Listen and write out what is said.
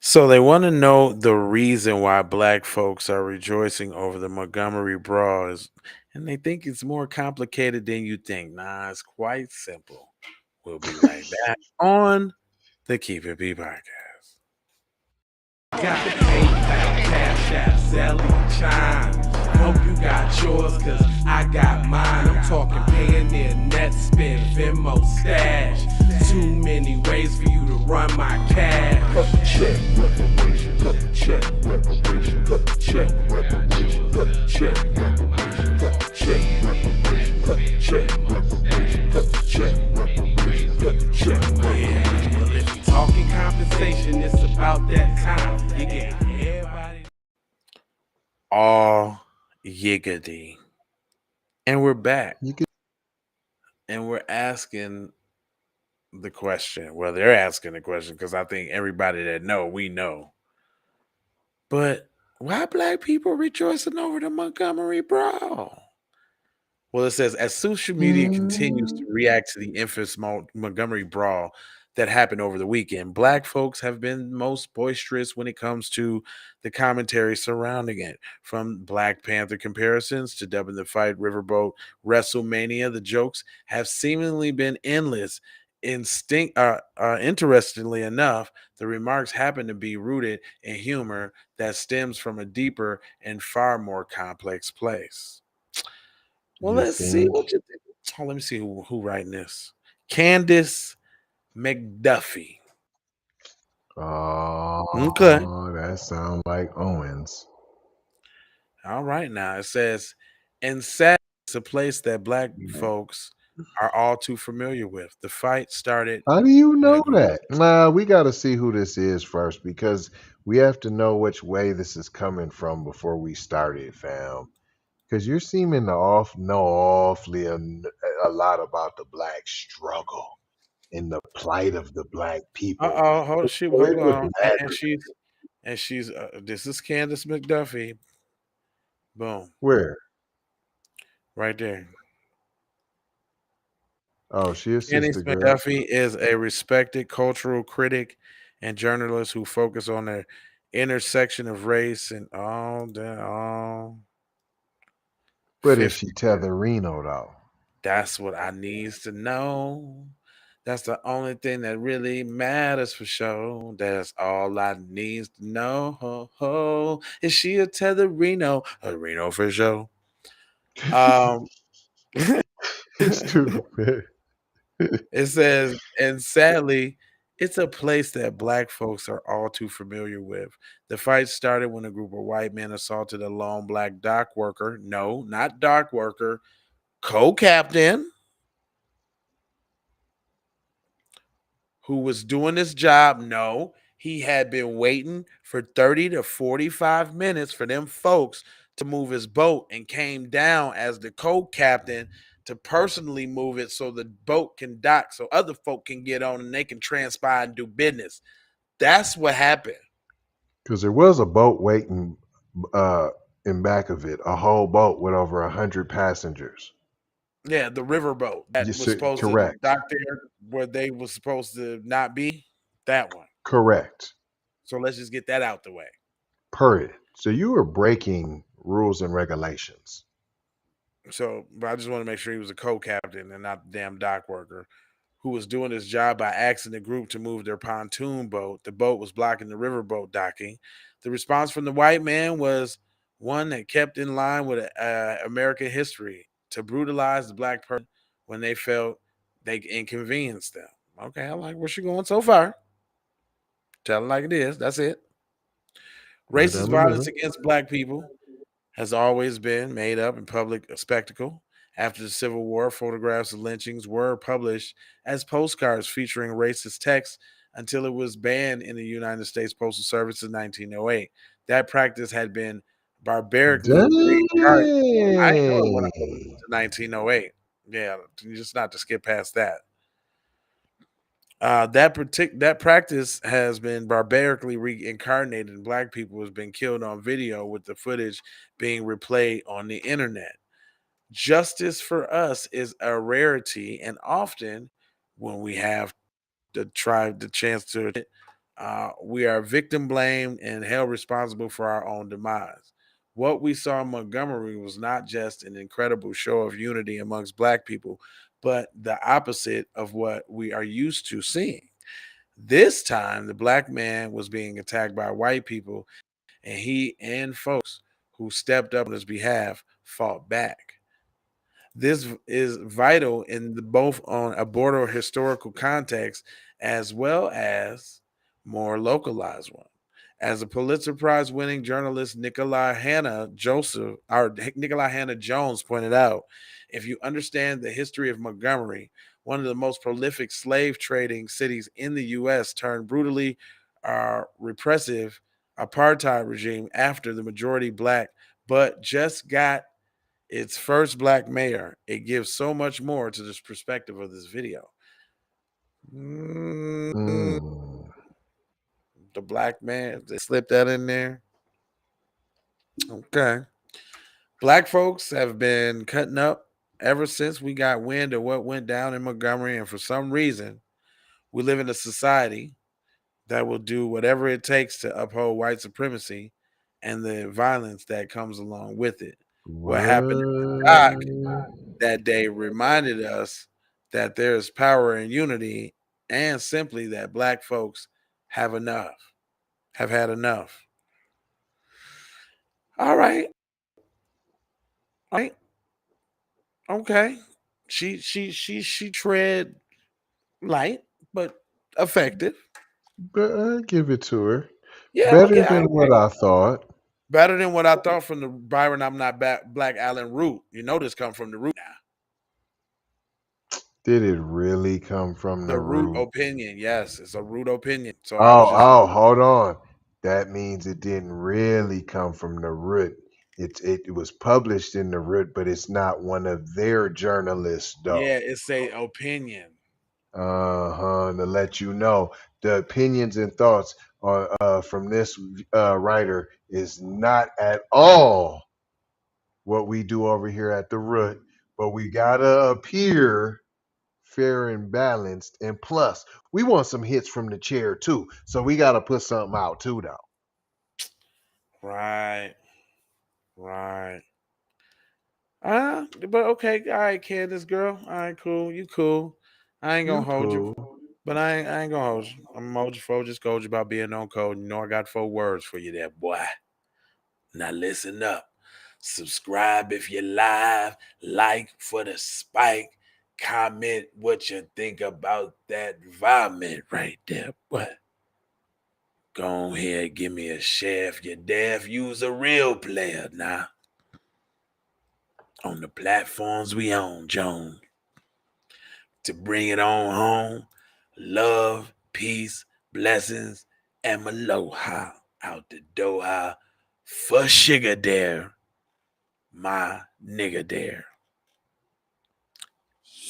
So they want to know the reason why black folks are rejoicing over the Montgomery bras, and they think it's more complicated than you think. Nah, it's quite simple. We'll be right back on the Keep It B podcast. Got PayPal, Cash App, Zelle, Chime. Hope you got yours, cause I got mine. I'm talking Payoneer, Net Spend, Venmo, Stash. Too many ways for you to run my cash. Cut the check, reparation, cut the check, reparation, cut the check, reparation, cut the check, reparation, cut the check, reparation, cut the check, reparation, cut the check, reparation, cut the check. Yeah, well if you talking compensation, it's about that time. You get everybody. All yiggity. And we're back. You could And we're asking the question. Well, they're asking the question because I think everybody that know, we know. But why black people rejoicing over the Montgomery brawl? Well, it says as social media continues to mm, react to the infamous Montgomery brawl that happened over the weekend, black folks have been most boisterous when it comes to the commentary surrounding it. From Black Panther comparisons to dubbing the fight Riverboat WrestleMania, the jokes have seemingly been endless. Interestingly enough, the remarks happen to be rooted in humor that stems from a deeper and far more complex place. Well, you let's see think? what you think. Oh, let me see who writing this. Candace McDuffie. Okay. Oh, that sound like Owens. All right now. It says, and sad it's a place that black folks are all too familiar with. The fight started How do you when a know group that? Nah, we got to see who this is first because we have to know which way this is coming from before we start it, fam. Because you're seeming to know awfully a lot about the black struggle and the plight of the black people. uh-oh, hold she Go hold ahead with on. that. And she's this is Candace McDuffie. Boom. Where? Right there. Oh, she a Candace sister girl. McDuffie is a respected cultural critic and journalist who focus on the intersection of race and all the all But is 50. she Tetherino though? That's what I needs to know. That's the only thing that really matters for sure. That's all I needs to know. Ho, ho. Is she a Tetherino? A Reno for sure. Um Stupid. It says, and sadly, it's a place that black folks are all too familiar with. The fight started when a group of white men assaulted a lone black dock worker. No, not dock worker, co-captain who was doing his job. No, he had been waiting for 30 to 45 minutes for them folks to move his boat and came down as the co-captain to personally move it so the boat can dock so other folk can get on and they can transpire and do business. That's what happened. Because there was a boat waiting uh, in back of it, a whole boat with over 100 passengers. Yeah, the riverboat that was supposed to Correct. dock there where they was supposed to not be. That one. Correct. So let's just get that out the way. Period. So you were breaking rules and regulations. So, but I just want to make sure he was a co-captain and not the damn dock worker who was doing his job by asking the group to move their pontoon boat. The boat was blocking the riverboat docking. The response from the white man was one that kept in line with American history to brutalize the black person when they felt they inconvenienced them. Okay, I like where she going so far. Tell it like it is. That's it. Racist violence Madame. against black people has always been made up in public spectacle. After the Civil War, photographs of lynchings were published as postcards featuring racist text until it was banned in the United States Postal Service in 1908. That practice had been barbarically reincarnated. I didn't know it went all the way Dang. to 1908. Yeah, just not to skip past that. That practice has been barbarically reincarnated, and black people has been killed on video with the footage being replayed on the internet. Justice for us is a rarity, and often when we have the chance to We are victim blamed and held responsible for our own demise. What we saw in Montgomery was not just an incredible show of unity amongst Black people, but the opposite of what we are used to seeing. This time, the Black man was being attacked by white people, and he and folks who stepped up on his behalf fought back. This is vital in both on a border historical context as well as more localized one. As a Pulitzer Prize winning journalist Nikolai Hannah Jones pointed out, if you understand the history of Montgomery, one of the most prolific slave trading cities in the U.S., turned brutally repressive apartheid regime after the majority Black, but just got its first Black mayor. It gives so much more to this perspective of this video. Mm, Mm. the Black man, they slipped that in there. Okay. Black folks have been cutting up ever since we got wind of what went down in Montgomery. And for some reason, we live in a society that will do whatever it takes to uphold white supremacy and the violence that comes along with it. What happened in the dock What? that day reminded us that there is power in unity and simply that Black folks have enough, have had enough. All right. All right. Okay. She tread light, but effective. But I give it to her. Yeah, Better yeah, I than what agree. I thought. Better than what I thought from the Byron I'm not Black Allen root. You know this come from the root now. Did it really come from the The root root? opinion. Yes, it's a root opinion. So I was Oh, just oh, hold on. That means it didn't really come from the root. It was published in the root, but it's not one of their journalists though. yeah, it's a opinion. Uh-huh. To let you know, the opinions and thoughts are from this writer is not at all what we do over here at the root, but we gotta appear fair and balanced. And plus, we want some hits from the chair too. So we gotta put something out too though. Right, right. But okay, all right, Candace girl. All right, cool. You cool. I ain't gonna You hold you. cool. But I ain't gonna hold you. I'm gonna hold you for just told you about being on code. You know I got 4 words for you there, boy. Now listen up. Subscribe if you're live, like for the spike, comment what you think about that vomit right there, boy. Go ahead, give me a share if you're deaf. Use a real player now on the platforms we own, Joan. To bring it on home, love, peace, blessings, and aloha out the Doha for sugar dare, my nigga dare.